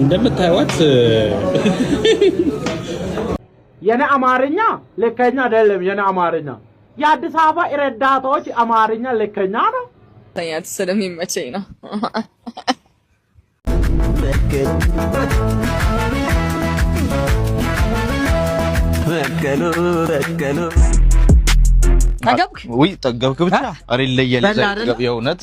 እንደምታዩት የኔ አማርኛ ለከኛ አይደለም የኔ አማርኛ የአዲስ አበባ ረዳቶች አማርኛ ለከኛ ነው ተኛት ስለሚመቸኝ ነው በከሎ ወይ ጠገብክ ብቻ አሬ ለየለ የእውነት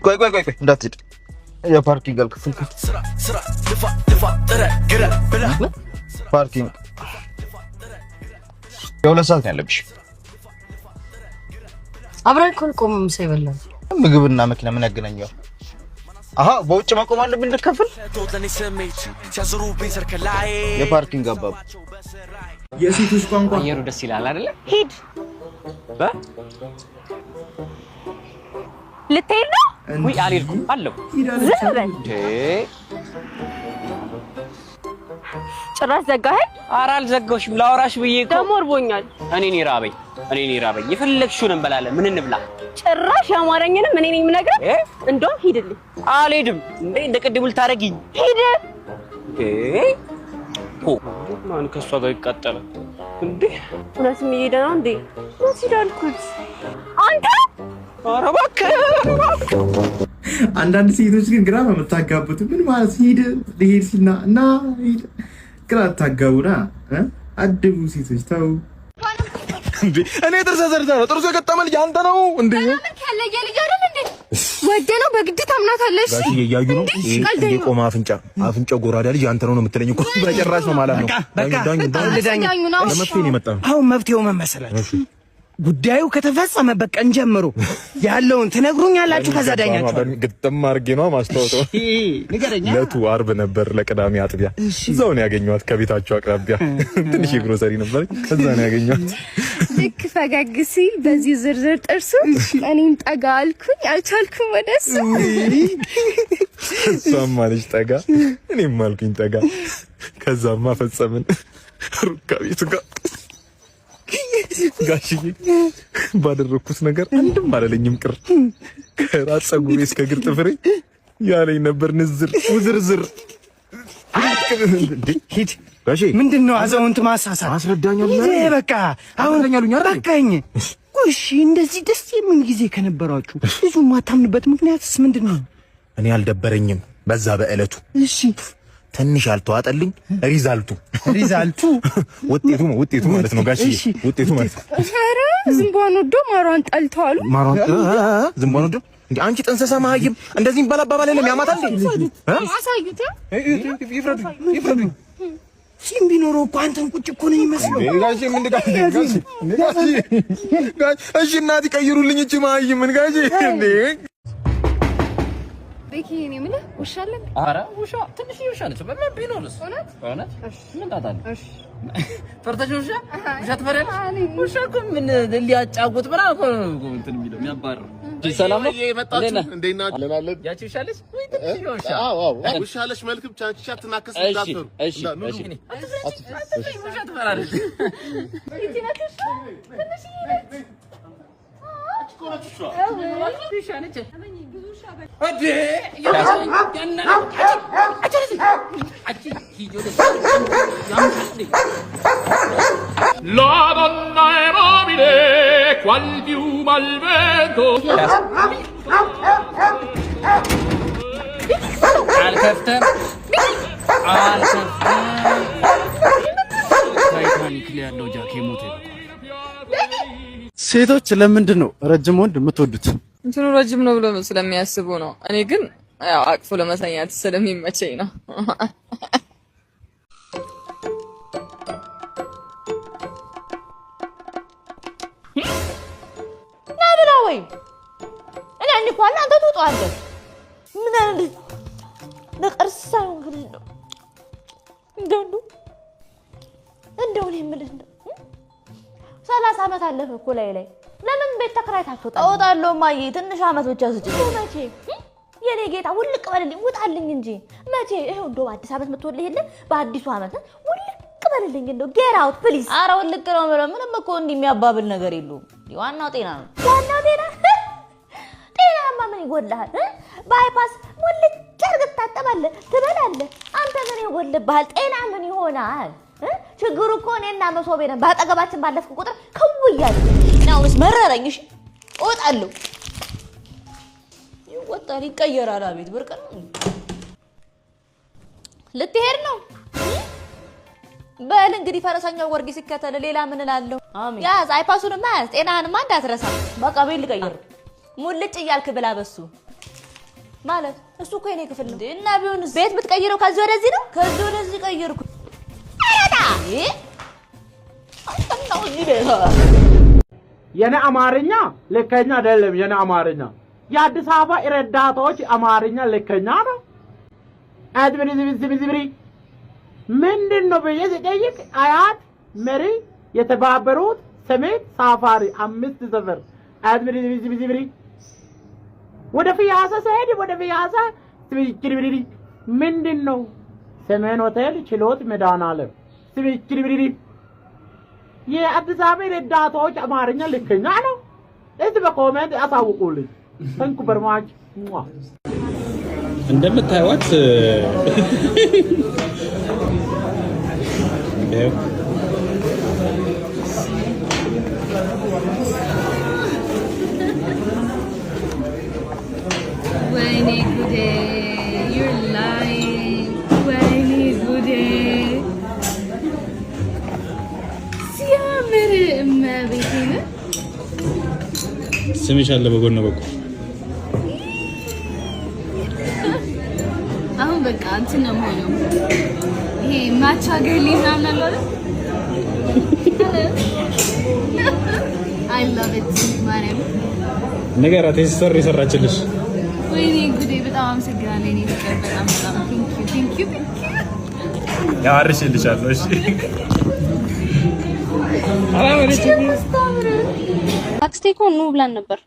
ቆይ እንዳትሄድ የፓርኪንግ አልክፍል ፓርኪንግ የሁለት ሰዓት ነው ያለብሽ አብረን ቆም ሳይበላል ምግብና መኪና ምን ያገናኘው አሃ በውጭ መቆም አለብን ልከፍል የፓርኪንግ አባብ የሴቶች ቋንቋ አየሩ ደስ ይላል አይደለ ሂድ ልትሄድ ነው ወይ አልሄድኩም አለው ዝም በል ጭራሽ ዘጋኸኝ ኧረ አልዘጋሁሽም ላወራሽ ብዬ እኮ ደሞ እርቦኛል እኔ ራበኝ የፈለግሽውን እንበላለን ምን እንብላ ጭራሽ ያማረኝንም እኔ ነኝ የምነግርህ እንደውም ሂድልኝ አልሄድም እንዴ እንደ ቅድም ልታረጊኝ ሂድ ማን ከሷ ጋር ይቃጠላል እንዴ እውነትም እየሄደ ነው እንዴ ምን ሲዳልኩት አንተ ኧረ እባክህ አንዳንድ ሴቶች ግን ግራ በመታጋቡት ምን ማለት ሂድ ልሄድ ሲና እና ሂድ ግራ ታጋቡና አድቡ ሴቶች ተው እንዴ እኔ ጥርስ የገጠመ ልጅ አንተ ነው እንዴ ከለየ ልጅ አይደል እንዴ ወደ ነው በግድ ታምናታለሽ ጋሽ እያዩ ነው እንዴ ቆማ አፍንጫ ጎራዳ ልጅ አንተ ነው የምትለኝ እኮ በጭራሽ ነው ማለት ነው ዳኝ ለመፍትሄ ነው የመጣው አሁን መፍትሄው ምን መሰላችሁ ጉዳዩ ከተፈጸመበት ቀን ጀምሮ ያለውን ትነግሩኛላችሁ ከዛ ዳኛችሁ ግጥም አድርጌ ነው ማስተዋወቀው ንገረኛ ለቱ አርብ ነበር ለቅዳሜ አጥቢያ እዛው ነው ያገኘኋት ከቤታቸው አቅራቢያ ትንሽ ግሮሰሪ ነበር ከዛ ነው ያገኘኋት ልክ ፈገግ ሲል በዚህ ዝርዝር ጥርሱ እኔን ጠጋ አልኩኝ አልቻልኩም ወደሱ እሷም አለች ጠጋ እኔም አልኩኝ ጠጋ ከዛማ ፈጸምን ሩካቤቱ ጋር ጋሽዬ ባደረኩት ነገር አንድም አላለኝም ቅር ከራስ ፀጉሬ እስከ እግር ጥፍሬ ያለኝ ነበር ንዝር ውዝርዝር ሂድ ጋሼ ምንድነው አዛውንት ማሳሳት አስረዳኛለሁ በቃ አሁን በቃኝ እሺ እንደዚህ ደስ የሚል ጊዜ ከነበራችሁ ብዙ ማታምንበት ምክንያትስ ምንድነው እኔ አልደበረኝም በዛ በእለቱ እሺ ትንሽ አልተዋጠልኝ ሪዛልቱ ውጤቱ ማለት ነው ጋሽዬ ውጤቱ ማለት ኧረ ዝምቧን ወዶ ማሯን ጠልተዋል ዝምቧን ወዶ እንዴ አንቺ ጥንሰሳ ማህይም እንደዚህ ባላባባል የለም ያማታል እንዴ አሳዩት ይፍረዱ ሲም ቢኖር እኮ አንተን ቁጭ እኮ ነው የሚመስለው ጋሽ ምን ጋሽ እሺ እናት ይቀይሩልኝ እቺ ማህይም ምን ጋሽ እንዴ በኪኔ ምን ወሻለ ኧረ ውሻ ትንሽ ውሻ ነች በምን ቢኖርስ እውነት ምን ታታለ እሺ ፈርተሽ ውሻ ትፈሪያለሽ ውሻ እኮ ምን ሊያጫውት ብላ እኮ እንትን የሚለው የሚያባርር ሰላም ነው የመጣችሁ እንዴና አለናለን ያቺ ውሻለሽ ወይ ትንሽ ውሻ አዎ ውሻለሽ መልክ ብቻ አንቺ አትናከስ እንዳትፈሩ እሺ ውሻ ትፈራለሽ La donna è mobile, qual piuma al vento. አልከፍተም ታይታኒክ ላይ ያለው ጃኬ ሞቴ ሴቶች ለምንድን ነው ረጅም ወንድ የምትወዱት እንትኑ ረጅም ነው ብሎ ስለሚያስቡ ነው እኔ ግን ያው አቅፎ ለመተኛት ስለሚመቸኝ ነው ወይ እኔ እንኳን አንተ ትወጣለህ ምን አለ ለቀርሳው ግን እንደው እኔ የምልህ 30 አመት አለፈ እኮ ላይ ለምን ቤት ተከራይታችሁ እወጣለሁ ማዬ ትንሽ አመት ብቻ ስጪኝ መቼ የኔ ጌታ ውልቅ በልልኝ ውጣልኝ እንጂ መቼ ይሄው እንደው አዲስ አመት መጥቶልህ የለ በአዲሱ አመት ውልቅ በልልኝ እንደው ጌት አውት ፕሊዝ ኧረ ውልቅ ነው ምንም እኮ እንዲህ የሚያባብል ነገር የለውም ዋናው ጤና ነው። ዋናው ጤና ጤናማ ምን ይጎልሃል? ባይፓስ ሙልጭ አድርገህ ትታጠባለህ፣ ትበላለህ። አንተ ምን ይጎልብሃል? ጤና ምን ይሆናል? ችግሩ እኮ እኔና መሶቤ ነን። ባጠገባችን ባለፍኩ ቁጥር ከው እያለሁ ናውስ መረረኝ። እሺ እወጣለሁ። ይወጣል ይቀየራል። አቤት ብርቅ ነው። ልትሄድ ነው? በል እንግዲህ ፈረሰኛው ወርጊ ሲከተል ሌላ ምን እላለሁ? ያዝ አይፓሱንማ ያዝ፣ ጤናህንማ እንዳትረሳ። በቃ ቤት ልቀይር። ሙልጭ እያልክ ብላ በሱ ማለት እሱ እኮ የኔ ክፍል ነው እና ቢሆንስ ቤት ብትቀይረው ከዚህ ወደዚህ ነው? ከዚህ ወደዚህ ቀይርኩ። አረዳ አንተናው ይበዛ የኔ አማርኛ ልከኛ አይደለም። የኔ አማርኛ የአዲስ አበባ ረዳቶች አማርኛ ልከኛ ነው። አድብሪ ዝብሪ ምንድን ነው ብዬ ስጠይቅ አያት መሪ የተባበሩት ሰሜን ሳፋሪ 5 ሰፈር አድብሪ ዝብሪ ወደ ፊያሳ ሰይድ ወደ ፊያሳ ትብይክሪብሪ ምንድን ነው ሰሜን ሆቴል ችሎት መድኃኒዓለም ትብይክሪብሪ የአዲስ አበባ ረዳቶች አማርኛ ልከኛ ነው። እስቲ በኮሜንት አሳውቁልኝ። ታንኩ በርማች እንደምታዩት ወይኔ ጉዴ you're lying ወይኔ ጉዴ ሲያምር እመቤቴ ነው። ስምሽ አለ በጎን በኩል አሁን በቃ እንትን ነው የምሆነው። ይሄ ማቻ ገሊ ምናምን አለ አይደል? I love it ማርያም ነገራት ሲሰር ይሰራችልሽ። ወይኔ ጉዴ በጣም አመሰግናለሁ። እኔ ፍቅር በጣም thank you ያርሽልሻለሁ። እሺ አክስቴ እኮ ኑ ብላን ነበር።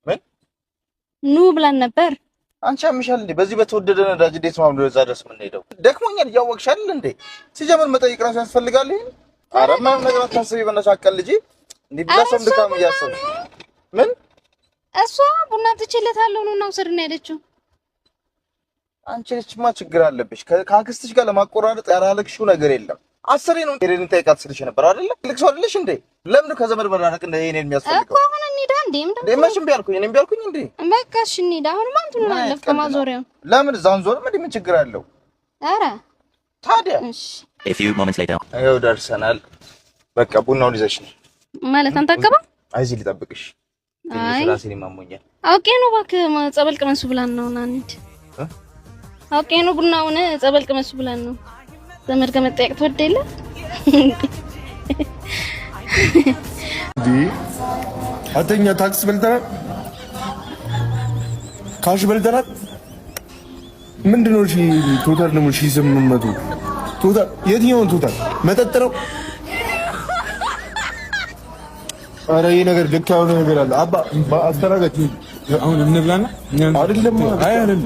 ምን ኑ ብላን ነበር? አንቺ አምሻል እንዴ? በዚህ በተወደደ ነዳጅ እንዴት ማምዶ እዛ ድረስ ምን ሄደው? ደክሞኛል እያወቅሽ አይደል እንዴ? ሲጀምር መጠይቅ ራሱ ያስፈልጋል። ይሄን ኧረ ምንም ነገር አታስቢ። በነሳቀል ልጅ እንዴ ብላሰም ድካም እያሰብሽ ምን እሷ ቡና ትችለታለሁ ነው ውሰድ ነው ያለችው። አንቺ ልጅማ ችግር አለብሽ። ከአክስትሽ ጋር ለማቆራረጥ ያላለክሽው ነገር የለም። አስሬ ነው ሄደን ጠይቃት ስልሽ ነበር አይደል? ልክሰው አይደለሽ እንዴ? ለምን ከዘመድ በራነቅ እንደ እኔን የሚያስፈልገው እኮ አሁን እንሂዳ እንዴ? ደመሽም ቢያልኩኝ እኔም ቢያልኩኝ እንዴ? በቃ እሺ እንሂዳ። አሁን ማን ትኖራለህ ከማዞሪያው? ለምን እዛውን ዞር ምን ችግር አለው? ኧረ ታዲያ እሺ A few moments later አየው ደርሰናል። በቃ ቡናውን ይዘሽ ነው ማለት አንተ አቀባ አይዚ ሊጠብቅሽ አይ ራሴን ማሞኛል። አውቄ ነው እባክህ ጸበል ቅመሱ ብላን ነው ናንድ አውቄ ነው ቡናውን ጸበል ቅመሱ ብላን ነው። ዘመድ ከመጠየቅ ተወደለ አተኛ ታክስ በልተናል፣ ካሽ በልተናል። ምንድነው? እሺ ቶታል ነው 1800 ቶታል። የትኛውን ቶታል? መጠጥ ነው። ኧረ ይሄ ነገር ልክ ያልሆነ ነገር አለ። አባ አስተናጋጅ አሁን እንብላና አይደለም። አይ አይደለም